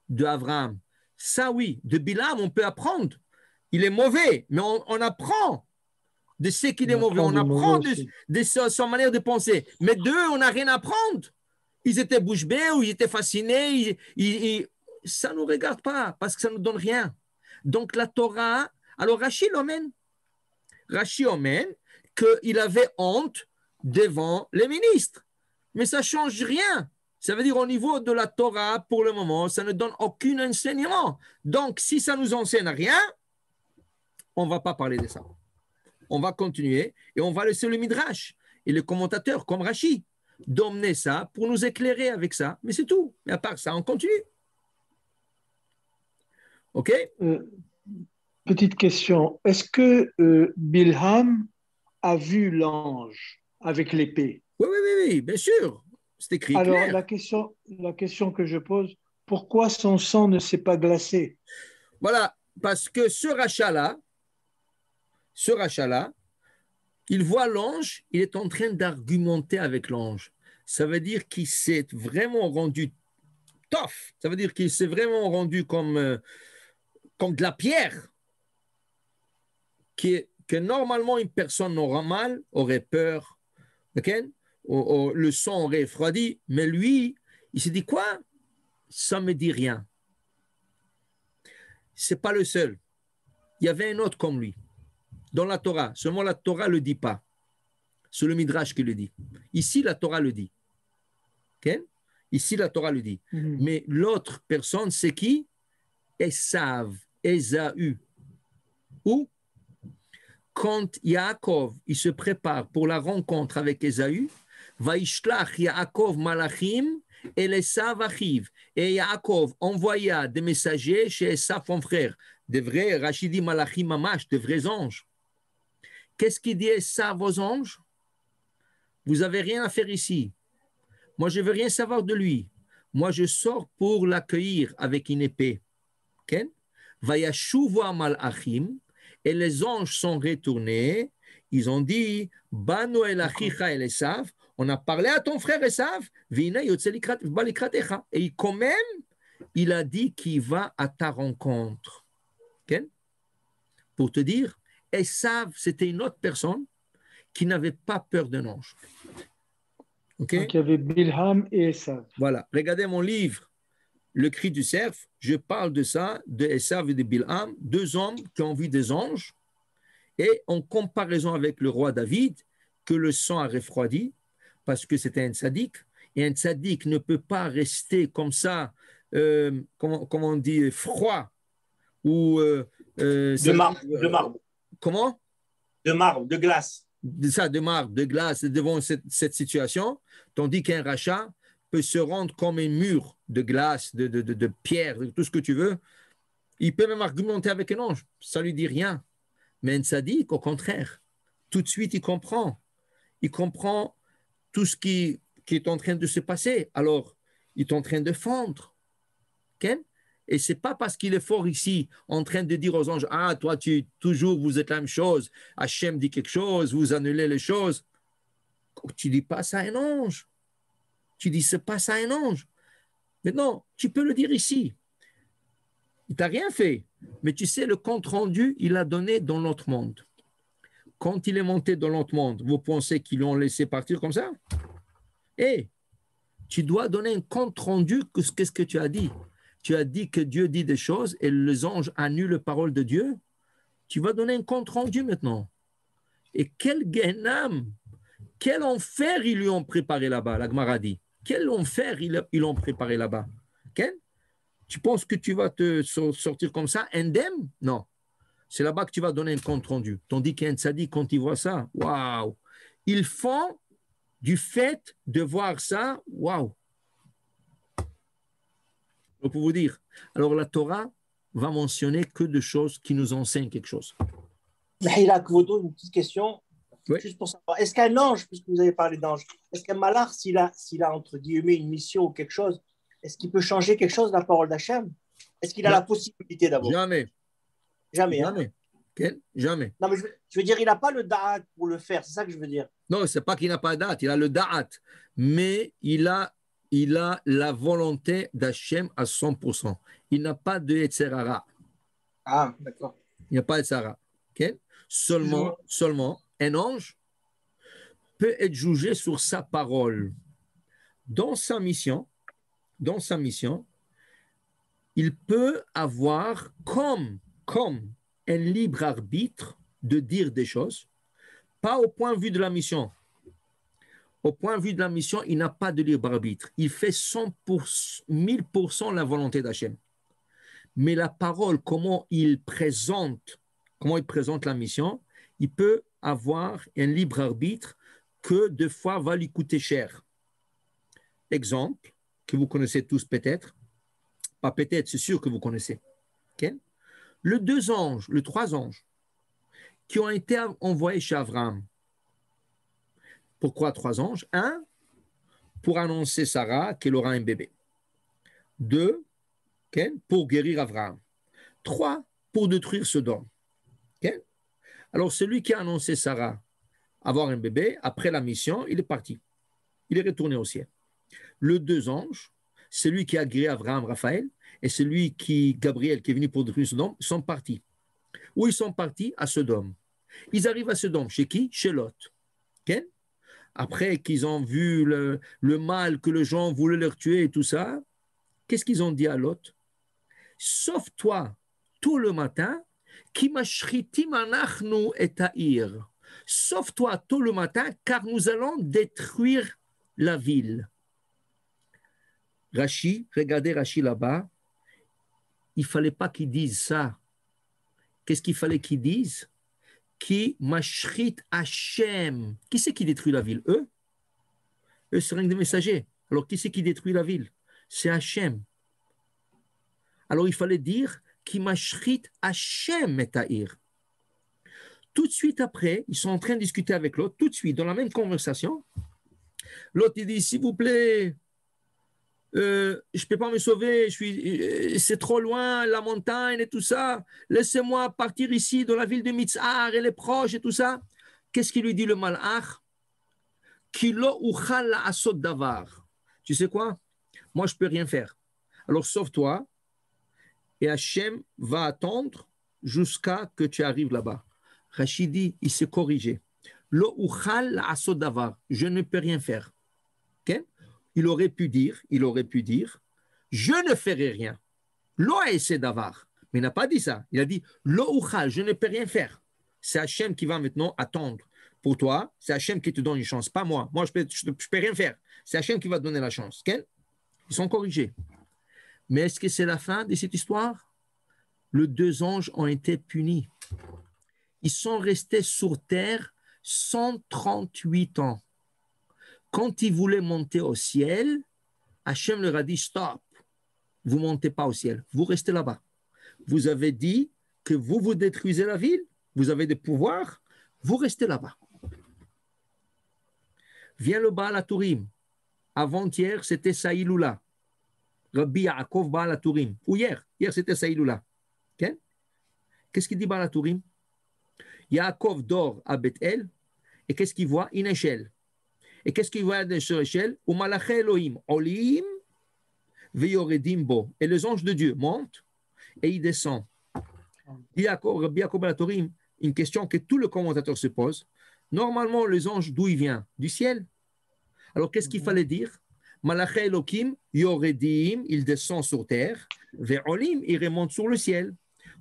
de Abraham. Ça, oui, de Bilham, on peut apprendre. Il est mauvais, mais on apprend de ce qu'il est mauvais. On apprend de son manière de penser. Mais d'eux, on n'a rien à apprendre. Ils étaient bouche bée ou ils étaient fascinés. Ça ne nous regarde pas parce que ça ne nous donne rien. Donc la Torah, alors Rachid emmène qu'il avait honte devant les ministres. Mais ça ne change rien. Ça veut dire au niveau de la Torah, pour le moment, ça ne donne aucun enseignement. Donc, si ça ne nous enseigne rien, on ne va pas parler de ça. On va continuer et on va laisser le Midrash et le commentateur, comme Rashi, d'emmener ça pour nous éclairer avec ça. Mais c'est tout. Mais à part ça, on continue. OK? Petite question. Est-ce que Bilham a vu l'ange avec l'épée? Oui, oui, oui, oui, bien sûr. C'est écrit Alors, clair. la question que je pose, pourquoi son sang ne s'est pas glacé? Voilà, parce que ce rachat-là, il voit l'ange, il est en train d'argumenter avec l'ange. Ça veut dire qu'il s'est vraiment rendu tough. Ça veut dire qu'il s'est vraiment rendu comme de la pierre, que normalement une personne normale aurait peur, okay? Le sang aurait refroidi, mais lui, il s'est dit quoi? Ça ne me dit rien. Ce n'est pas le seul. Il y avait un autre comme lui dans la Torah. Seulement la Torah ne le dit pas. C'est le Midrash qui le dit. Ici, la Torah le dit. Okay? Ici, la Torah le dit. Mais l'autre personne, c'est qui? Esav, Ésaü. Ou quand Yaakov, il se prépare pour la rencontre avec Ésaü, Vaishlach Yaakov Malachim et Esav Achiv. Et Yaakov envoya des messagers chez Esav, son frère, des vrais, Rachidi Malachim Mamash, des vrais anges. Qu'est-ce qu'il dit Esav aux anges? Vous n'avez rien à faire ici. Moi, je ne veux rien savoir de lui. Moi, je sors pour l'accueillir avec une épée. Okay? Vayashuvu malachim, et les anges sont retournés. Ils ont dit, Banu el achicha el Esav, on a parlé à ton frère Esav, vina yotze likrat-echa. Et quand même, il a dit qu'il va à ta rencontre. Okay? Pour te dire, Esav, c'était une autre personne qui n'avait pas peur d'un ange. Okay? Donc il y avait Bilham et Esav. Voilà, regardez mon livre, Le cri du cerf, je parle de ça, de Esav et de Bilham, deux hommes qui ont vu des anges, et en comparaison avec le roi David, que le sang a refroidi, parce que c'était un sadique, Et un tzaddik ne peut pas rester comme ça, comment on dit, froid, ou De marbre. Comment? De marbre, de glace. De marbre, de glace devant cette situation, tandis qu'un rachat peut se rendre comme un mur de glace, de pierre, de tout ce que tu veux. Il peut même argumenter avec un ange, ça ne lui dit rien. Mais un tzaddik, au contraire, tout de suite, il comprend. Il comprend tout ce qui est en train de se passer. Alors, il est en train de fondre. Okay? Et ce n'est pas parce qu'il est fort ici, en train de dire aux anges, ah, toi, toujours, vous êtes la même chose. Hachem dit quelque chose, vous annulez les choses. Tu ne dis pas ça à un ange. Tu dis, c'est pas ça à un ange. Maintenant, tu peux le dire ici. Il t'a rien fait. Mais tu sais, le compte-rendu, il l'a donné dans l'autre monde. Quand il est monté dans l'autre monde, vous pensez qu'ils l'ont laissé partir comme ça? Eh, tu dois donner un compte-rendu. Qu'est-ce que tu as dit? Tu as dit que Dieu dit des choses et les anges annulent la parole de Dieu. Tu vas donner un compte-rendu maintenant. Et quel Gehenam, quel enfer ils lui ont préparé là-bas, la Gemara dit. Quel enfer ils l'ont préparé là-bas. Okay? Tu penses que tu vas te sortir comme ça, indemne? Non. C'est là-bas que tu vas donner un compte-rendu. Tandis qu'un tzaddik, quand il voit ça, waouh, ils font du fait de voir ça, waouh. Pour vous dire, alors la Torah va mentionner que de choses qui nous enseignent quelque chose. Là, Kvodo, une petite question, Oui. juste pour savoir. Est-ce qu'un ange, puisque vous avez parlé d'ange, est-ce qu'un malach, s'il a entre guillemets une mission ou quelque chose, est-ce qu'il peut changer quelque chose de la parole d'Hachem? Est-ce qu'il a la possibilité d'abord? Jamais. Jamais. Jamais. Hein? Okay? Jamais. Non, mais je veux dire, il n'a pas le da'at pour le faire, c'est ça que je veux dire. Non, ce n'est pas qu'il n'a pas de date, il a le da'at, mais il a la volonté d'Hachem à 100%. Il n'a pas de Yetzerara. Ah, d'accord. Il n'y a pas de Yetzerara. Okay? Seulement, un ange peut être jugé sur sa parole. Dans sa mission, il peut avoir comme un libre arbitre de dire des choses, pas au point de vue de la mission. Au point de vue de la mission, il n'a pas de libre arbitre. Il fait 1000% la volonté d'Hachem. Mais la parole, comment il présente la mission, il peut avoir un libre arbitre que deux fois va lui coûter cher. Exemple, que vous connaissez tous peut-être, pas peut-être, c'est sûr que vous connaissez. Okay? Les 3 anges qui ont été envoyés chez Abraham. Pourquoi 3 anges? 1, pour annoncer Sarah qu'elle aura un bébé. 2, okay, pour guérir Abraham. 3, pour détruire Sodome. Okay? Alors, celui qui a annoncé Sarah avoir un bébé, après la mission, il est parti. Il est retourné au ciel. Les 2 anges, celui qui a guéri Abraham, Raphaël, et celui Gabriel, qui est venu pour détruire Sodome, sont partis. Où ils sont partis? À Sodome. Ils arrivent à Sodome. Chez qui? Chez Lot. Okay? Après qu'ils ont vu le mal que les gens voulaient leur tuer et tout ça, qu'est-ce qu'ils ont dit à Lot? Sauve-toi tout le matin, ki mashritim anachnu et ha'ir. Sauve-toi tout le matin, car nous allons détruire la ville. Rashi, regardez Rashi là-bas, il ne fallait pas qu'ils disent ça. Qu'est-ce qu'il fallait qu'ils disent? Qui mashrit Hachem. Qui c'est qui détruit la ville? Eux, c'est rien que des messagers. Alors, qui c'est qui détruit la ville? C'est Hachem. Alors, il fallait dire qui mashrit Hachem et ha'ir. Tout de suite après, ils sont en train de discuter avec l'autre, tout de suite, dans la même conversation. L'autre, il dit, s'il vous plaît, je ne peux pas me sauver, c'est trop loin, la montagne et tout ça. Laissez-moi partir ici, dans la ville de Mitzhar, elle est proche et tout ça. Qu'est-ce qu'il lui dit le malach? Kilo uchal asot davar. Tu sais quoi? Moi, je ne peux rien faire. Alors, sauve-toi et Hachem va attendre jusqu'à que tu arrives là-bas. Rachidi, il s'est corrigé. Lo uchal asot davar. Je ne peux rien faire. Okay? Il aurait pu dire, je ne ferai rien. Lo ese davar. Mais il n'a pas dit ça. Il a dit, lo uchal, je ne peux rien faire. C'est Hachem qui va maintenant attendre pour toi, c'est Hachem qui te donne une chance, pas moi. Moi, je peux rien faire. C'est Hachem qui va te donner la chance. Okay? Ils sont corrigés. Mais est-ce que c'est la fin de cette histoire? Les deux anges ont été punis. Ils sont restés sur terre 138 ans. Quand ils voulaient monter au ciel, Hachem leur a dit stop, vous ne montez pas au ciel, vous restez là-bas. Vous avez dit que vous détruisez la ville, vous avez des pouvoirs, vous restez là-bas. Vient le Baal HaTurim. Avant-hier, c'était Saïloula. Rabbi Yaakov Baal HaTurim. Ou hier c'était Saïloula. Okay? Qu'est-ce qu'il dit Baal HaTurim? Yaakov dort à Bethel, et qu'est-ce qu'il voit? Une échelle. Et qu'est-ce qu'il voit sur l'échelle? Umalaché Elohim, Olim, Veyoredim bo. Et les anges de Dieu montent et ils descendent. Rabbi Yaakov Baal HaTurim, une question que tous les commentateurs se posent. Normalement, les anges, d'où ils viennent? Du ciel. Alors, qu'est-ce qu'il fallait dire? Malaché Elohim, Yoredim, il descend sur terre. Ve'olim, il remonte sur le ciel.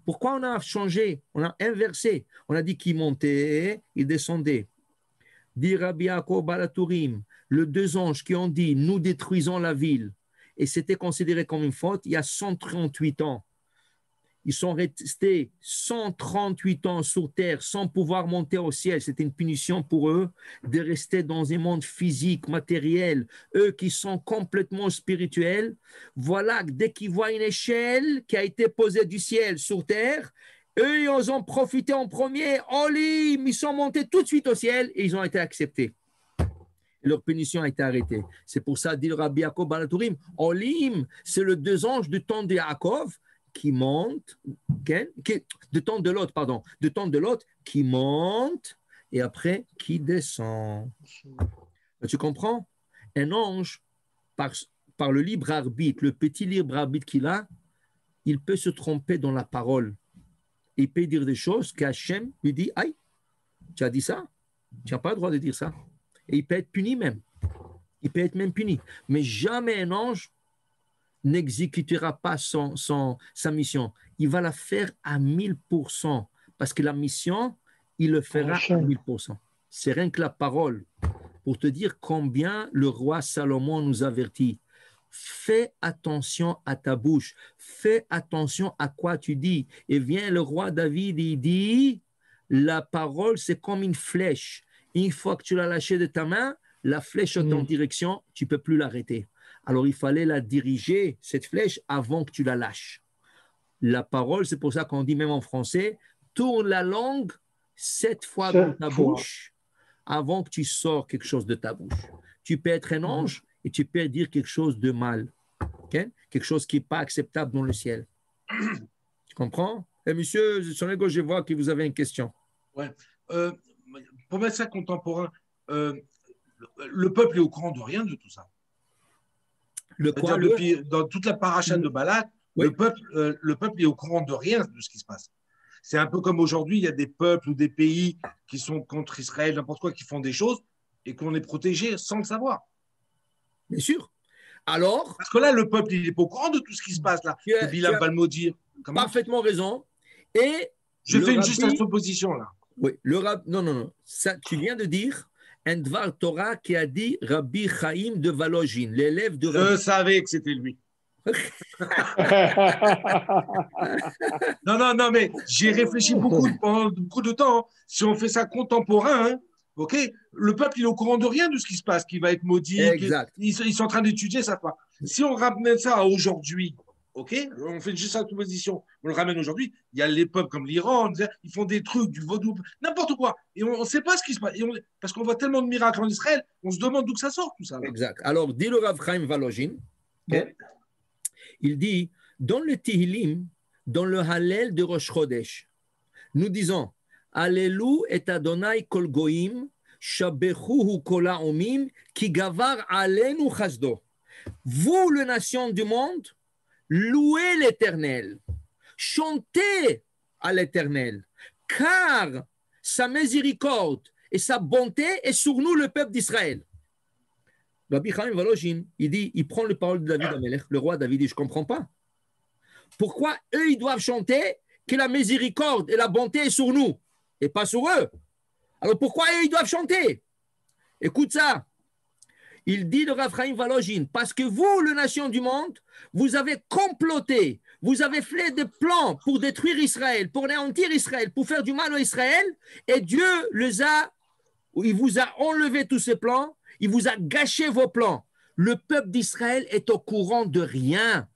Pourquoi on a changé? On a inversé. On a dit qu'il montait, il descendait. Dit Rabbi Yaakov Baal HaTurim, les deux anges qui ont dit nous détruisons la ville, et c'était considéré comme une faute il y a 138 ans. Ils sont restés 138 ans sur terre sans pouvoir monter au ciel. C'était une punition pour eux de rester dans un monde physique, matériel. Eux qui sont complètement spirituels, voilà, dès qu'ils voient une échelle qui a été posée du ciel sur terre, eux, ils en ont profité en premier. Olim, ils sont montés tout de suite au ciel et ils ont été acceptés. Leur punition a été arrêtée. C'est pour ça, dit le Rabbi Yaakov Baal HaTurim, Olim, c'est le deux anges du temps de Yaakov qui montent, de temps de l'autre, qui monte et après qui descend. Tu comprends? Un ange, par le libre arbitre, le petit libre arbitre qu'il a, il peut se tromper dans la parole. Il peut dire des choses qu'Hachem lui dit, aïe, tu as dit ça, tu n'as pas le droit de dire ça. Et il peut être puni même. Il peut être même puni. Mais jamais un ange n'exécutera pas sa mission. Il va la faire à 1000%. Parce que la mission, il le fera à 1000%. C'est rien que la parole. Pour te dire combien le roi Salomon nous avertit. Fais attention à ta bouche. Fais attention à quoi tu dis. Et vient le roi David, il dit, la parole, c'est comme une flèche. Une fois que tu l'as lâchée de ta main, la flèche est en direction, tu ne peux plus l'arrêter. Alors, il fallait la diriger, cette flèche, avant que tu la lâches. La parole, c'est pour ça qu'on dit même en français, tourne la langue 7 fois dans ta bouche avant que tu sors quelque chose de ta bouche. Tu peux être un ange et tu peux dire quelque chose de mal. Okay? Quelque chose qui n'est pas acceptable dans le ciel. Tu comprends? Et monsieur, sur les gauche, je vois que vous avez une question. Ouais. Pour mettre ça contemporain, le peuple est au courant de rien de tout ça. Depuis, dans toute la paracha de Balak, oui. le peuple est au courant de rien de ce qui se passe. C'est un peu comme aujourd'hui, il y a des peuples ou des pays qui sont contre Israël, n'importe quoi, qui font des choses et qu'on est protégé sans le savoir. Bien sûr. Alors, parce que là, le peuple, il n'est pas au courant de tout ce qui se passe là. Que Bilam va le maudire. Parfaitement raison. Et je fais juste une supposition là. Oui, non. Ça, tu viens de dire un Dvar Torah qui a dit Rabbi Chaim de Volojine, l'élève de Rabbi. Je savais que c'était lui. non, mais j'ai réfléchi pendant beaucoup de temps. Hein. Si on fait ça contemporain, hein, ok, le peuple il est au courant de rien de ce qui se passe, qui va être maudit. Exact. Ils sont en train d'étudier ça. Si on ramène ça à aujourd'hui, ok, on fait juste sa supposition, on le ramène aujourd'hui. Il y a les peuples comme l'Iran, ils font des trucs, du vaudou, n'importe quoi. Et on ne sait pas ce qui se passe. Parce qu'on voit tellement de miracles en Israël, on se demande d'où que ça sort tout ça. Là. Exact. Alors, dit le Rav Chaim Volojine, okay, il dit, dans le Tehillim, dans le Hallel de Rosh Chodesh, nous disons, Allélu et Adonai kol goïm, shabechuhu kol ha'omim, ki gavar alenu chasdo. Vous, les nations du monde, louez l'Éternel, chantez à l'Éternel, car sa miséricorde et sa bonté est sur nous, le peuple d'Israël. Rabbi Chaim Volojine, il prend les paroles de David Amelech, le roi David, dit, je ne comprends pas. Pourquoi eux, ils doivent chanter que la miséricorde et la bonté est sur nous et pas sur eux? Alors pourquoi ils doivent chanter? Écoute ça. Il dit de Rav Chaim Volozhin, parce que vous, le nation du monde, vous avez comploté, vous avez fait des plans pour détruire Israël, pour anéantir Israël, pour faire du mal à Israël, et Dieu il vous a enlevé tous ces plans, il vous a gâché vos plans. Le peuple d'Israël est au courant de rien.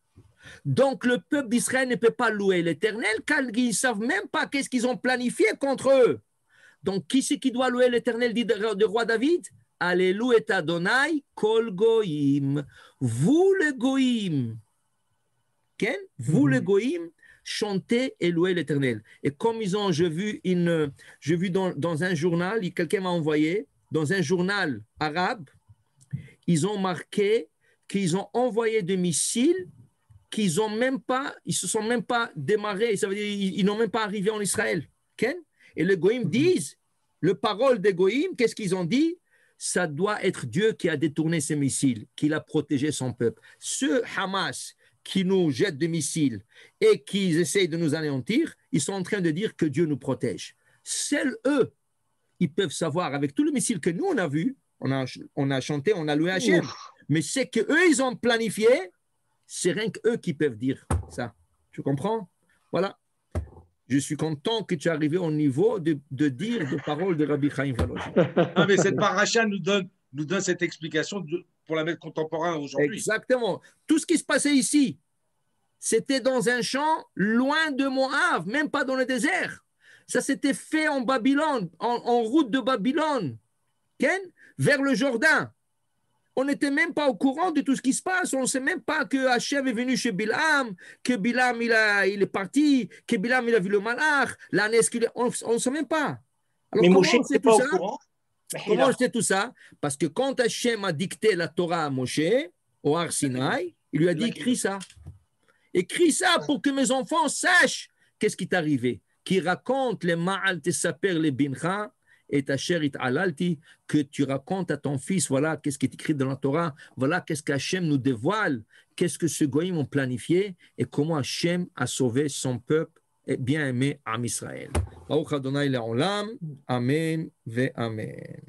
Donc le peuple d'Israël ne peut pas louer l'Éternel car ils ne savent même pas qu'est-ce qu'ils ont planifié contre eux. Donc qui c'est qui doit louer l'Éternel, dit le roi David? Alléluia et Adonai, kol goïm. Vous les goïm, vous les goïm, chantez et louez l'Éternel. Et comme j'ai vu dans un journal, quelqu'un m'a envoyé, dans un journal arabe, ils ont marqué qu'ils ont envoyé des missiles ils se sont même pas démarrés, ça veut dire ils n'ont même pas arrivé en Israël. Et les goïm disent, le parole des goïm, qu'est-ce qu'ils ont dit? Ça doit être Dieu qui a détourné ces missiles, qui a protégé son peuple. Ceux Hamas qui nous jettent des missiles et qui essayent de nous anéantir, ils sont en train de dire que Dieu nous protège. Seuls eux, ils peuvent savoir, avec tous les missiles que nous on a vus, on a chanté, on a loué Hachem, mais c'est qu'eux, ils ont planifié, c'est rien qu'eux qui peuvent dire ça. Tu comprends? Voilà. Je suis content que tu es arrivé au niveau de dire des paroles de Rabbi Chaim Volozhin. Non, mais cette paracha nous donne cette explication pour la mettre contemporain aujourd'hui. Exactement. Tout ce qui se passait ici, c'était dans un champ loin de Moab, même pas dans le désert. Ça s'était fait en Babylone, en route de Babylone, vers le Jourdain. On n'était même pas au courant de tout ce qui se passe. On ne sait même pas que Hachem est venu chez Bilam, que Bilam il est parti, que Bilam il a vu le malach, on ne sait même pas. Alors, mais Moshe n'était pas au courant. Comment on sait tout ça? Parce que quand Hachem a dicté la Torah à Moshe, au Har Sinaï, il lui a dit écris ça. Écris ça pour que mes enfants sachent qu'est-ce qui t'est arrivé. Qui raconte les Ma'al Tesaper les Bincha, et ta chère alalti, que tu racontes à ton fils, voilà qu'est-ce qui est écrit dans la Torah, voilà qu'est-ce qu'Hachem nous dévoile, qu'est-ce que ce goïm ont planifié et comment Hachem a sauvé son peuple et bien aimé Am Israël. Baruch Adonai Le'olam, Amen ve Amen.